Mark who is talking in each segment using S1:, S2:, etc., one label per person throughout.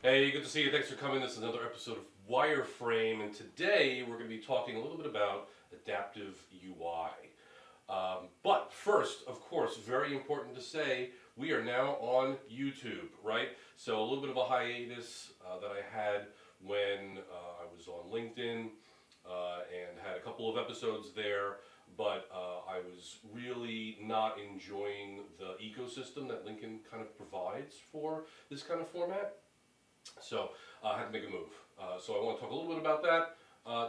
S1: Hey, good to see you. Thanks for coming. This is another episode of Wireframe, and today we're going to be talking a little bit about adaptive UI. But first, of course, very important to say, we are now on YouTube, right? So a little bit of a hiatus that I had when I was on LinkedIn and had a couple of episodes there, but I was really not enjoying the ecosystem that LinkedIn kind of provides for this kind of format. So I had to make a move. So I want to talk a little bit about that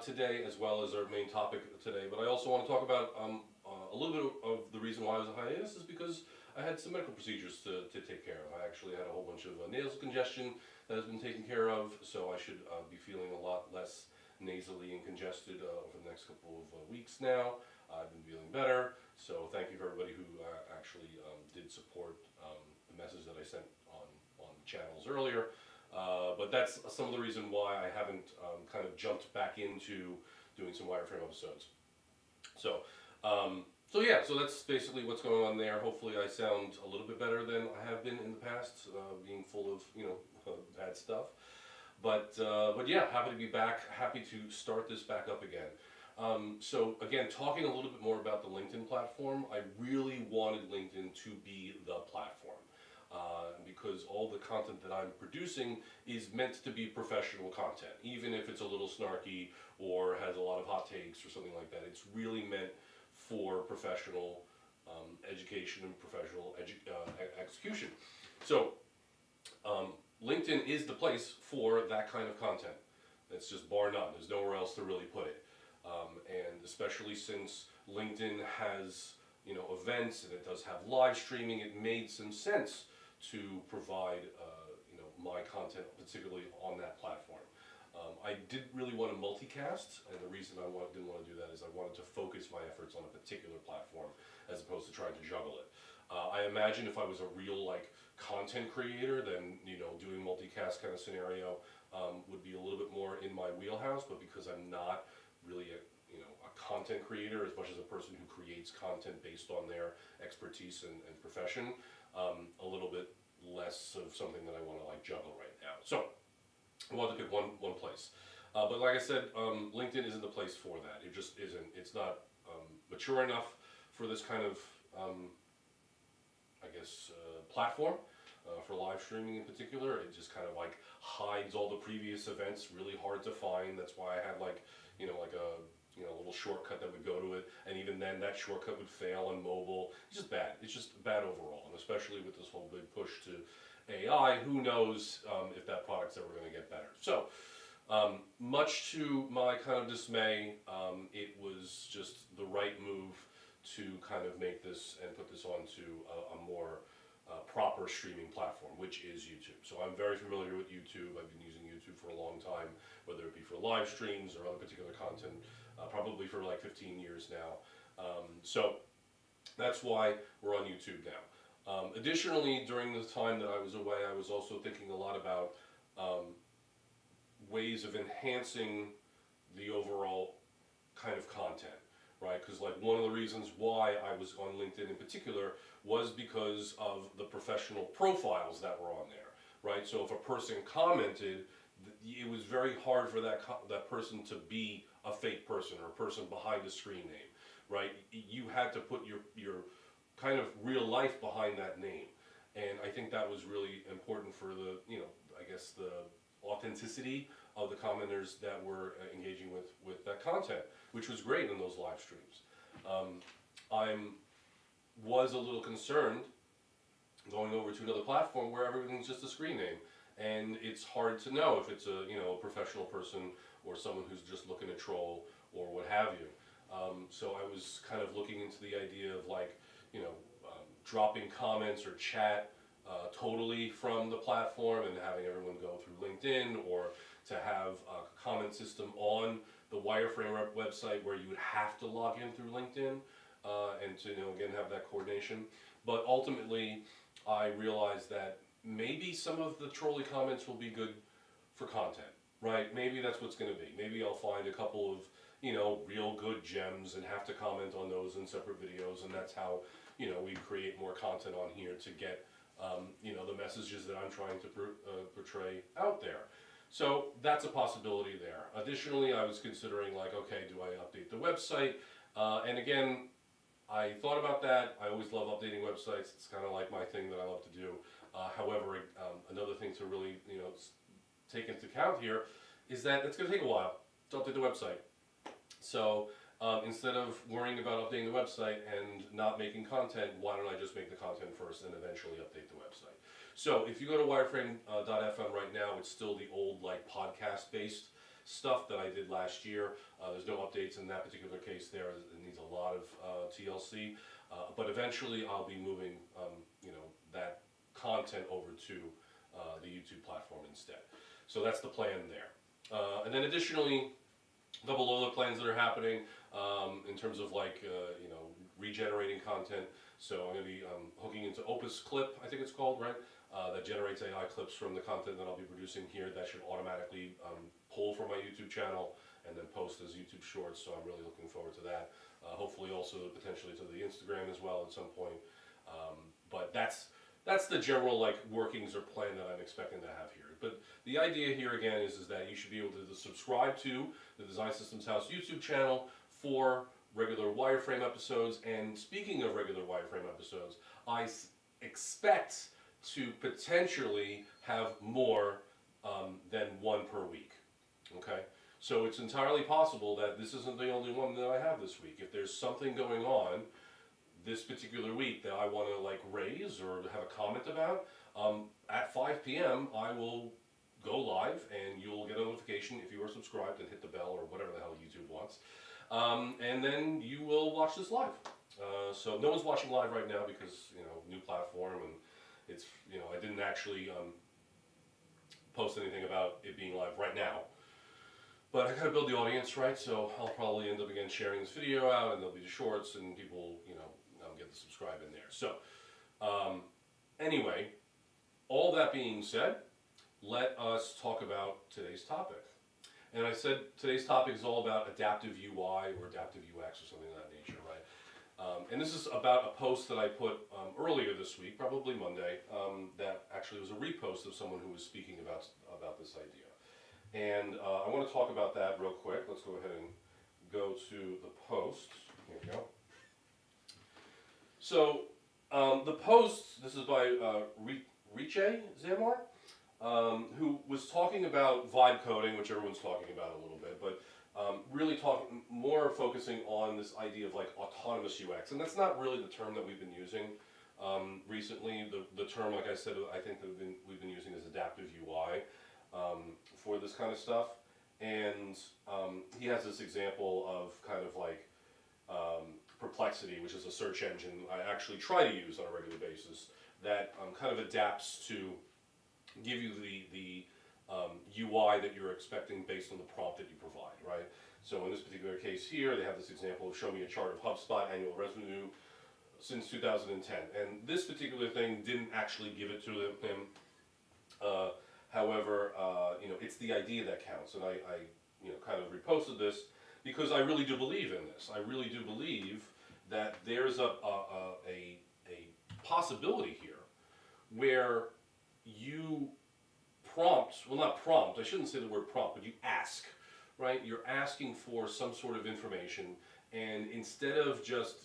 S1: today, as well as our main topic today. But I also want to talk about a little bit of the reason why I was a hiatus is because I had some medical procedures to take care of. I actually had a whole bunch of nasal congestion that has been taken care of, so I should be feeling a lot less nasally and congested over the next couple of weeks now. I've been feeling better, so thank you for everybody who actually did support the message that I sent on the channels earlier. But that's some of the reason why I haven't kind of jumped back into doing some wireframe episodes. So so that's basically what's going on there. Hopefully I sound a little bit better than I have been in the past, being full of, bad stuff. But yeah, happy to be back, happy to start this back up again. So again, talking a little bit more about the LinkedIn platform, I really wanted LinkedIn to be the platform. Because all the content that I'm producing is meant to be professional content, even if it's a little snarky or has a lot of hot takes or something like that. It's really meant for professional education and professional execution. So LinkedIn is the place for that kind of content. It's just bar none. There's nowhere else to really put it. And especially since LinkedIn has events and it does have live streaming, it made some sense to provide my content, particularly on that platform. I did really want to multicast, and the reason I didn't want to do that is I wanted to focus my efforts on a particular platform as opposed to trying to juggle it. I imagine if I was a real content creator, then doing multicast kind of scenario would be a little bit more in my wheelhouse. But because I'm not really a content creator as much as a person who creates content based on their expertise and profession, a little bit less of something that I want to juggle right now. So I wanted to pick one place. But like I said, LinkedIn isn't the place for that. It just isn't. It's not mature enough for this kind of, platform. For live streaming in particular, it just kind of hides all the previous events, really hard to find. That's why I had a little shortcut that would go to it, and even then that shortcut would fail on mobile. It's just bad. It's just bad overall, and especially with this whole big push to AI, who knows if that product's ever going to get better. So much to my kind of dismay, it was just the right move to kind of make this and put this onto a more proper streaming platform, which is YouTube. So I'm very familiar with YouTube. I've been using YouTube for a long time, whether it be for live streams or other particular content, probably for 15 years now. So that's why we're on YouTube now. Additionally, during the time that I was away, I was also thinking a lot about ways of enhancing the overall kind of content, right? Because one of the reasons why I was on LinkedIn in particular was because of the professional profiles that were on there, right? So if a person commented, it was very hard for that person to be a fake person or a person behind a screen name, right? You had to put your kind of real life behind that name, and I think that was really important for the, I guess the authenticity of the commenters that were engaging with that content, which was great in those live streams. I was a little concerned going over to another platform where everything's just a screen name, and it's hard to know if it's a professional person or someone who's just looking to troll or what have you. So I was kind of looking into the idea of like dropping comments or chat totally from the platform and having everyone go through LinkedIn, or to have a comment system on the Wireframe website where you would have to log in through LinkedIn and to again have that coordination. But ultimately, I realized that maybe some of the trolley comments will be good for content, right? Maybe that's what's going to be. Maybe I'll find a couple of real good gems and have to comment on those in separate videos, and that's how we create more content on here to get the messages that I'm trying to portray out there. So that's a possibility there. Additionally, I was considering like, okay, do I update the website? And again, I thought about that. I always love updating websites. It's kind of like my thing that I love to do. However, another thing to really take into account here is that it's going to take a while to update the website. So instead of worrying about updating the website and not making content, why don't I just make the content first and eventually update the website? So if you go to wireframe.fm right now, it's still the old like podcast-based stuff that I did last year. There's no updates in that particular case there. It needs a lot of TLC. But eventually I'll be moving that content over to the YouTube platform instead. So that's the plan there. And then additionally, a couple other plans that are happening in terms of like regenerating content. So I'm going to be hooking into Opus Clip, I think it's called, right? That generates AI clips from the content that I'll be producing here. That should automatically pull from my YouTube channel and then post as YouTube Shorts. So I'm really looking forward to that. Hopefully also potentially to the Instagram as well at some point. But that's the general like workings or plan that I'm expecting to have here. But the idea here again is that you should be able to subscribe to the Design Systems House YouTube channel for regular Wireframe episodes. And speaking of regular Wireframe episodes, I expect to potentially have more than one per week. Okay? So it's entirely possible that this isn't the only one that I have this week. If there's something going on this particular week that I want to like raise or have a comment about, at 5 p.m. I will go live and you'll get a notification if you are subscribed and hit the bell or whatever the hell YouTube wants. And then you will watch this live. So no one's watching live right now because, new platform, and it's, I didn't actually post anything about it being live right now. But I gotta build the audience, right? So I'll probably end up again sharing this video out, and there'll be the shorts, and people, get to subscribe in there. So, anyway, all that being said, let us talk about today's topic. And I said today's topic is all about adaptive UI or adaptive UX or something of that nature, right? And this is about a post that I put earlier this week, probably Monday, that actually was a repost of someone who was speaking about this idea. And I want to talk about that real quick. Let's go ahead and go to the post. Here we go. So the post, this is by Riche Zamar, who was talking about vibe coding, which everyone's talking about a little bit, but really more focusing on this idea of like autonomous UX. And that's not really the term that we've been using recently. The term, like I said, I think that we've been using is adaptive UI for this kind of stuff. And he has this example of kind of like Perplexity, which is a search engine I actually try to use on a regular basis, that kind of adapts to give you the UI that you're expecting based on the prompt that you provide, right? So in this particular case here, they have this example of show me a chart of HubSpot annual revenue since 2010. And this particular thing didn't actually give it to him. However, it's the idea that counts. And I kind of reposted this because I really do believe in this. I really do believe that there's a possibility here where you prompt, well not prompt, I shouldn't say the word prompt, but you ask, right? You're asking for some sort of information, and instead of just,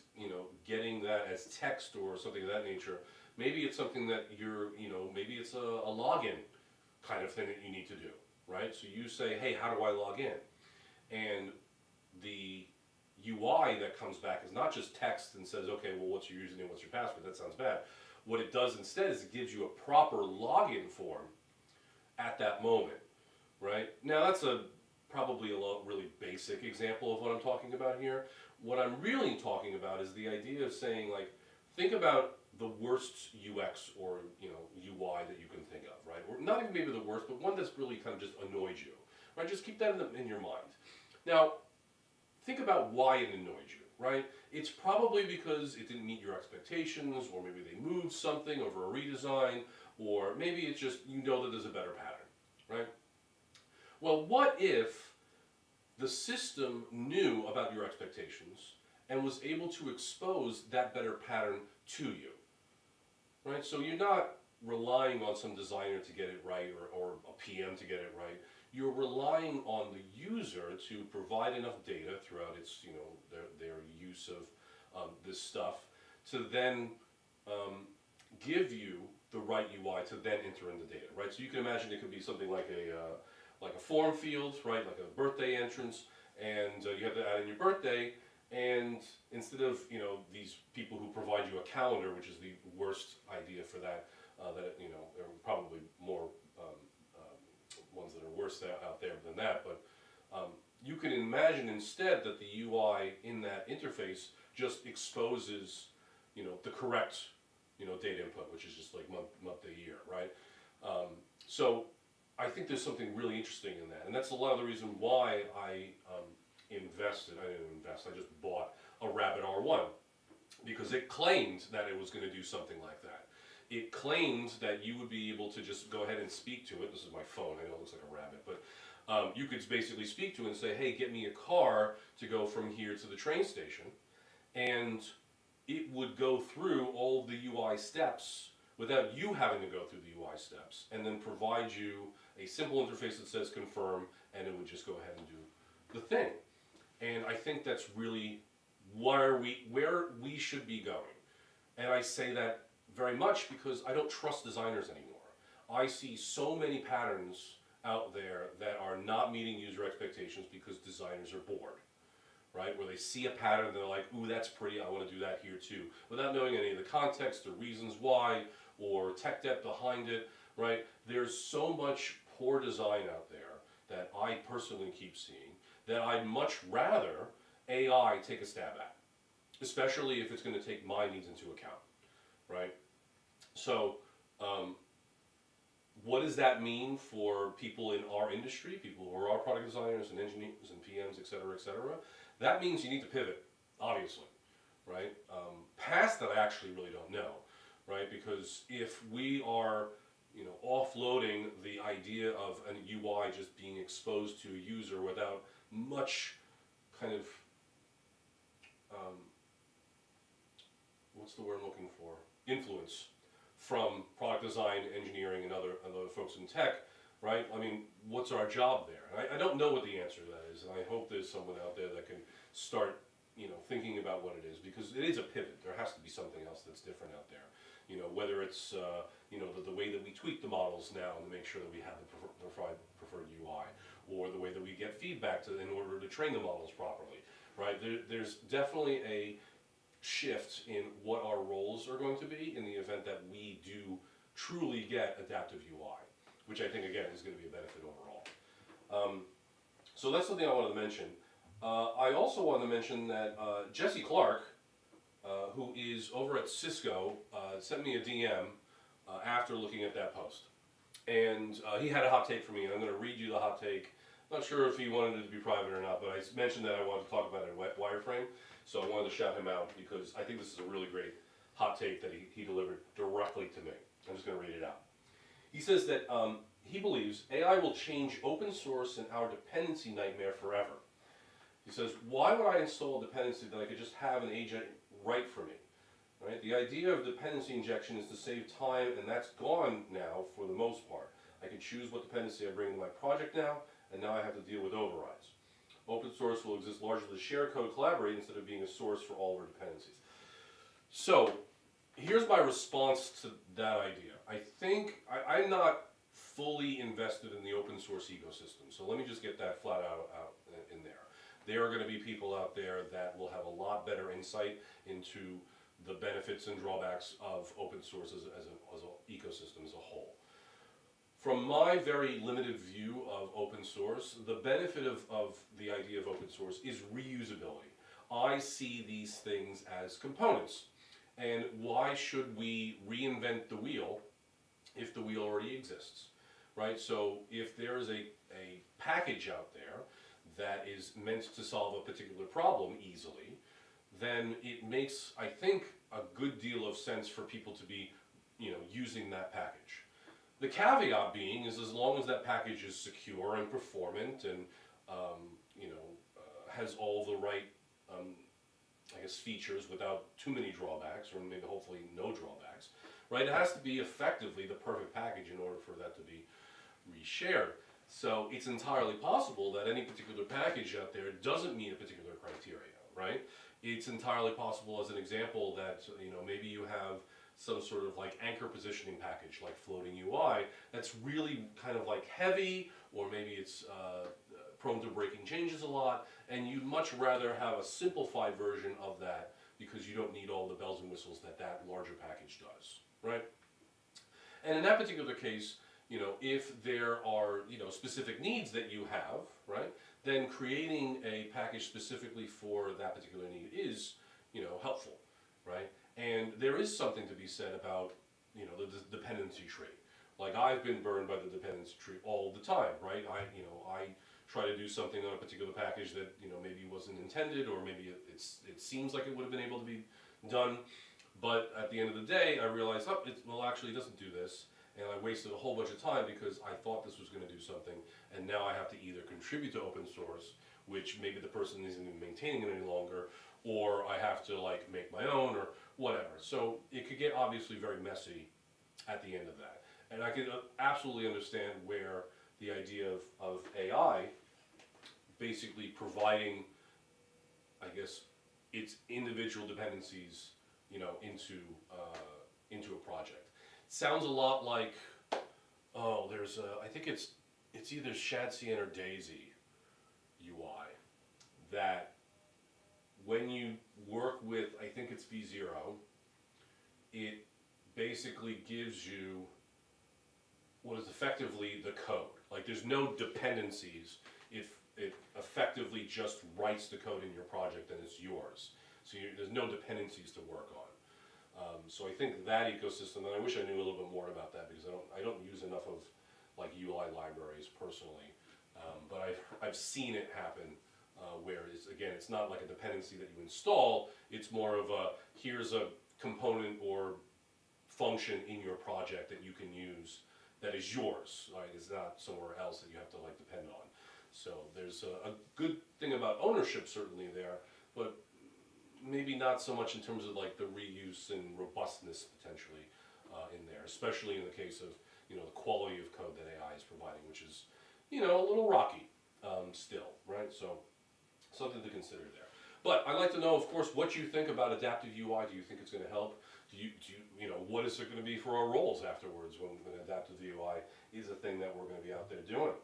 S1: getting that as text or something of that nature, maybe it's something that maybe it's a login kind of thing that you need to do, right? So you say, hey, how do I log in? And the UI that comes back is not just text and says, okay, well, what's your username, what's your password? That sounds bad. What it does instead is it gives you a proper login form at that moment, right? Now that's probably a really basic example of what I'm talking about here. What I'm really talking about is the idea of saying, like, think about the worst UX or UI that you can think of, right? Or not even maybe the worst, but one that's really kind of just annoyed you, right? Just keep that in your mind. Now, think about why it annoyed you, right? It's probably because it didn't meet your expectations, or maybe they moved something over a redesign, or maybe it's just that there's a better pattern, right? Well, what if the system knew about your expectations and was able to expose that better pattern to you, right? So you're not relying on some designer to get it right, or a PM to get it right. You're relying on the user to provide enough data throughout its, their use of this stuff to then give you the right UI to then enter in the data, right? So you can imagine it could be something like a form field, right? Like a birthday entrance, and you have to add in your birthday. And instead of these people who provide you a calendar, which is the worst idea for that, there are probably more ones that are worse out there than that. But you can imagine instead that the UI in that interface just exposes the correct data input, which is just like month to year, right? So I think there's something really interesting in that, and that's a lot of the reason why I I just bought a Rabbit R1, because it claimed that it was going to do something like that. It claimed that you would be able to just go ahead and speak to it. This is my phone, I know it looks like a rabbit, but you could basically speak to it and say, hey, get me a car to go from here to the train station, and it would go through all the UI steps without you having to go through the UI steps, and then provide you a simple interface that says confirm, and it would just go ahead and do the thing. And I think that's really where we should be going. And I say that very much because I don't trust designers anymore. I see so many patterns out there that are not meeting user expectations because designers are bored, right? Where they see a pattern and they're like, ooh, that's pretty, I want to do that here too, without knowing any of the context, the reasons why, or tech debt behind it, right? There's so much poor design out there that I personally keep seeing that I'd much rather AI take a stab at, especially if it's going to take my needs into account, right? So what does that mean for people in our industry, people who are product designers and engineers and PMs, et cetera, et cetera? That means you need to pivot, obviously, right? Past that, I actually really don't know, right? Because if we are offloading the idea of an UI just being exposed to a user without much kind of, what's the word I'm looking for? Influence from product design, engineering, and other folks in tech, right? I mean, what's our job there? And I don't know what the answer to that is, and I hope there's someone out there that can start, thinking about what it is, because it is a pivot. There has to be something else that's different out there. Whether it's, the way that we tweak the models now to make sure that we have the preferred UI, or the way that we get feedback in order to train the models properly, right? There's definitely a shift in what our roles are going to be in the event that we do truly get adaptive UI, which I think, again, is going to be a benefit overall. So that's something I wanted to mention. I also wanted to mention that Jesse Clark, who is over at Cisco, sent me a DM after looking at that post. And he had a hot take for me, and I'm going to read you the hot take. Not sure if he wanted it to be private or not, but I mentioned that I wanted to talk about it at Wireframe, so I wanted to shout him out because I think this is a really great hot take that he delivered directly to me. I'm just going to read it out. He says that he believes AI will change open source and our dependency nightmare forever. He says, why would I install a dependency that I could just have an agent write for me? Right? The idea of dependency injection is to save time, and that's gone now for the most part. I can choose what dependency I bring into my project now, and now I have to deal with overrides. Open source will exist largely to share code, collaborate, instead of being a source for all of our dependencies. So, here's my response to that idea. I think, I'm not fully invested in the open source ecosystem, so let me just get that flat out in there. There are going to be people out there that will have a lot better insight into the benefits and drawbacks of open source as an ecosystem as a whole. From my very limited view of open source, the benefit of the idea of open source is reusability. I see these things as components. And why should we reinvent the wheel if the wheel already exists, right? So if there is a package out there that is meant to solve a particular problem easily, then it makes, I think, a good deal of sense for people to be, using that package. The caveat being is as long as that package is secure and performant and, has all the right, features without too many drawbacks, or maybe hopefully no drawbacks, right? It has to be effectively the perfect package in order for that to be reshared. So it's entirely possible that any particular package out there doesn't meet a particular criteria, right? It's entirely possible, as an example, that maybe you have some sort of like anchor positioning package like floating UI that's really kind of like heavy, or maybe it's prone to breaking changes a lot, and you'd much rather have a simplified version of that because you don't need all the bells and whistles that that larger package does, right? And in that particular case, if there are, specific needs that you have, right, then creating a package specifically for that particular need is, helpful, right? And there is something to be said about, the dependency tree. Like, I've been burned by the dependency tree all the time, right? I try to do something on a particular package that, maybe wasn't intended, or maybe it seems like it would have been able to be done. But at the end of the day, I realized, actually it doesn't do this. And I wasted a whole bunch of time because I thought this was going to do something, and now I have to either contribute to open source, which maybe the person isn't even maintaining it any longer, or I have to like make my own or whatever. So it could get obviously very messy at the end of that. And I can absolutely understand where the idea of AI basically providing, I guess, its individual dependencies, into a project. Sounds a lot like, there's I think it's either Shadcyan or Daisy UI, that when you work with, I think it's V0, it basically gives you what is effectively the code. Like, there's no dependencies. It effectively just writes the code in your project and it's yours. So there's no dependencies to work on. So I think that ecosystem, and I wish I knew a little bit more about that because I don't use enough of like UI libraries personally, but I've seen it happen where it's not like a dependency that you install. It's more of here's a component or function in your project that you can use that is yours, right? It's not somewhere else that you have to like depend on. So there's a good thing about ownership certainly there, but maybe not so much in terms of like the reuse and robustness potentially in there, especially in the case of the quality of code that AI is providing, which is a little rocky still, right? So something to consider there. But I'd like to know, of course, what you think about adaptive UI. Do you think it's going to help? Do you what is it going to be for our roles afterwards when adaptive UI is a thing that we're going to be out there doing?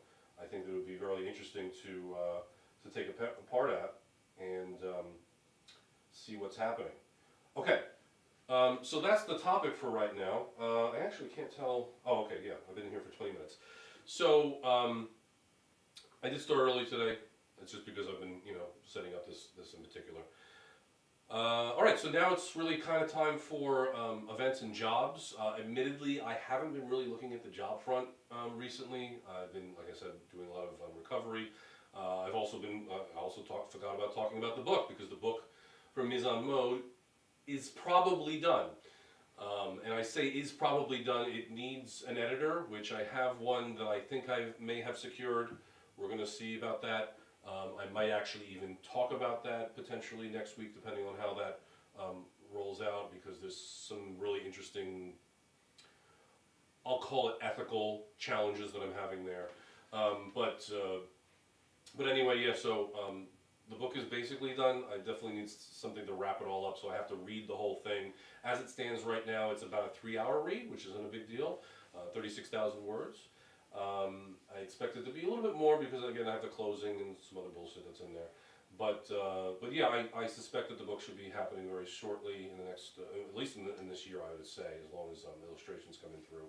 S1: I think it would be really interesting to take a part at and see what's happening. Okay, so that's the topic for right now. I actually can't tell. Oh, okay, yeah, I've been here for 20 minutes. So I did start early today. It's just because I've been, setting up this in particular. All right, so now it's really kind of time for events and jobs. Admittedly, I haven't been really looking at the job front recently. I've been, like I said, doing a lot of recovery. I've also been, forgot about talking about the book, because the book for Mise en Mode is probably done. And I say is probably done. It needs an editor, which I have one that I think I may have secured. We're going to see about that. I might actually even talk about that potentially next week, depending on how that rolls out, because there's some really interesting I'll call it ethical challenges that I'm having there. But anyway, yeah. So the book is basically done. I definitely need something to wrap it all up, so I have to read the whole thing. As it stands right now, it's about a 3-hour read, which isn't a big deal. 36,000 words. I expect it to be a little bit more because again I have the closing and some other bullshit that's in there. But yeah, I suspect that the book should be happening very shortly in the next, at least in this year, I would say, as long as illustrations coming through.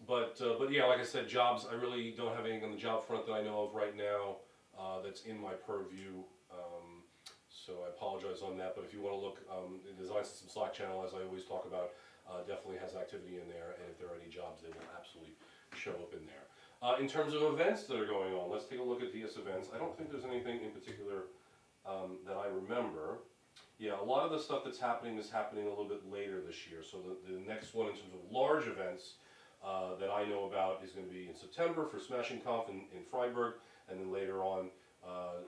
S1: But yeah, like I said, jobs, I really don't have anything on the job front that I know of right now that's in my purview. So I apologize on that, but if you want to look, the Design System Slack channel, as I always talk about, definitely has activity in there, and if there are any jobs, they will absolutely show up in there. In terms of events that are going on, let's take a look at DS events. I don't think there's anything in particular that I remember. Yeah, a lot of the stuff that's happening is happening a little bit later this year. So the next one in terms of large events that I know about is going to be in September for Smashing Conf in Freiburg, and then later on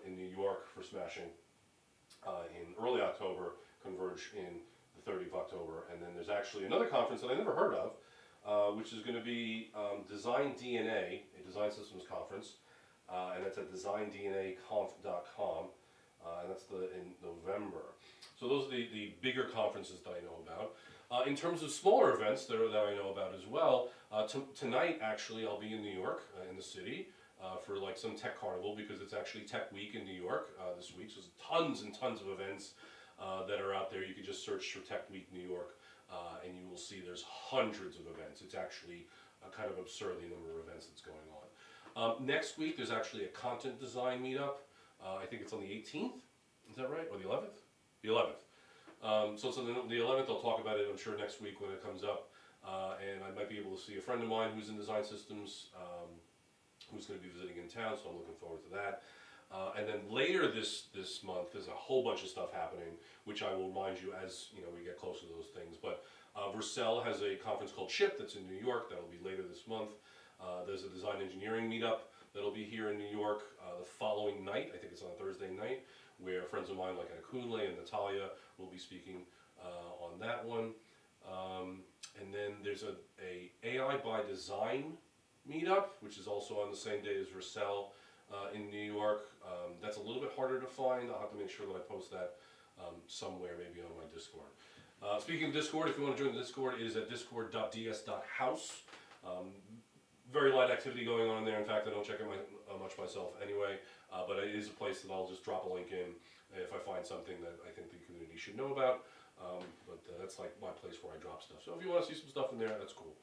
S1: in New York for Smashing in early October, Converge in the 30th of October. And then there's actually another conference that I never heard of, which is going to be Design DNA, a design systems conference, and that's at designdnaconf.com, and that's in November. So those are the bigger conferences that I know about. In terms of smaller events that I know about as well, tonight actually I'll be in New York, in the city, for like some tech carnival, because it's actually Tech Week in New York this week. So there's tons and tons of events that are out there. You can just search for Tech Week New York. And you will see there's hundreds of events. It's actually kind of absurd the number of events that's going on. Next week there's actually a content design meetup. I think it's on the 18th, is that right? Or the 11th? The 11th. So the 11th I'll talk about it, I'm sure, next week when it comes up. And I might be able to see a friend of mine who's in design systems who's going to be visiting in town, so I'm looking forward to that. And then later this month, there's a whole bunch of stuff happening, which I will remind you as we get closer to those things. But Vercel has a conference called CHIP that's in New York. That'll be later this month. There's a design engineering meetup that'll be here in New York the following night. I think it's on a Thursday night, where friends of mine like Akunle and Natalia will be speaking on that one. And then there's a AI by Design meetup, which is also on the same day as Vercel. In New York. That's a little bit harder to find. I'll have to make sure that I post that somewhere, maybe on my Discord. Speaking of Discord, if you want to join the Discord, it is at discord.ds.house. Very light activity going on there. In fact, I don't check it much myself anyway, but it is a place that I'll just drop a link in if I find something that I think the community should know about. But that's like my place where I drop stuff. So if you want to see some stuff in there, that's cool.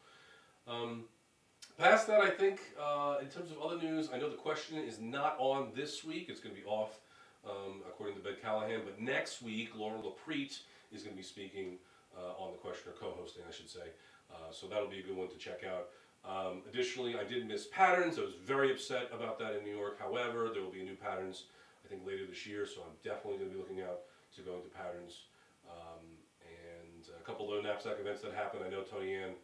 S1: Past that, I think, in terms of other news, I know the question is not on this week. It's going to be off, according to Ben Callahan. But next week, Lauren Laprete is going to be speaking on the question, or co-hosting, I should say. So that'll be a good one to check out. Additionally, I did miss Patterns. I was very upset about that in New York. However, there will be a new Patterns, I think, later this year. So I'm definitely going to be looking out to going to Patterns. And a couple of knapsack events that happened. I know Tony Ann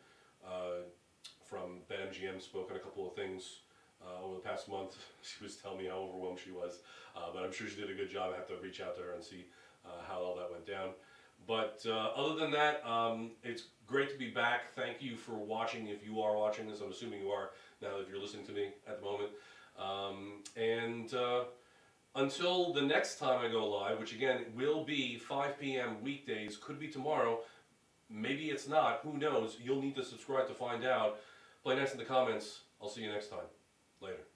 S1: from BetMGM spoke on a couple of things over the past month. She was telling me how overwhelmed she was, but I'm sure she did a good job. I have to reach out to her and see how all that went down. But other than that, it's great to be back. Thank you for watching. If you are watching this, I'm assuming you are now that you're listening to me at the moment. Until the next time I go live, which again will be 5 p.m. weekdays, could be tomorrow, maybe it's not, who knows. You'll need to subscribe to find out. Play nice in the comments. I'll see you next time. Later.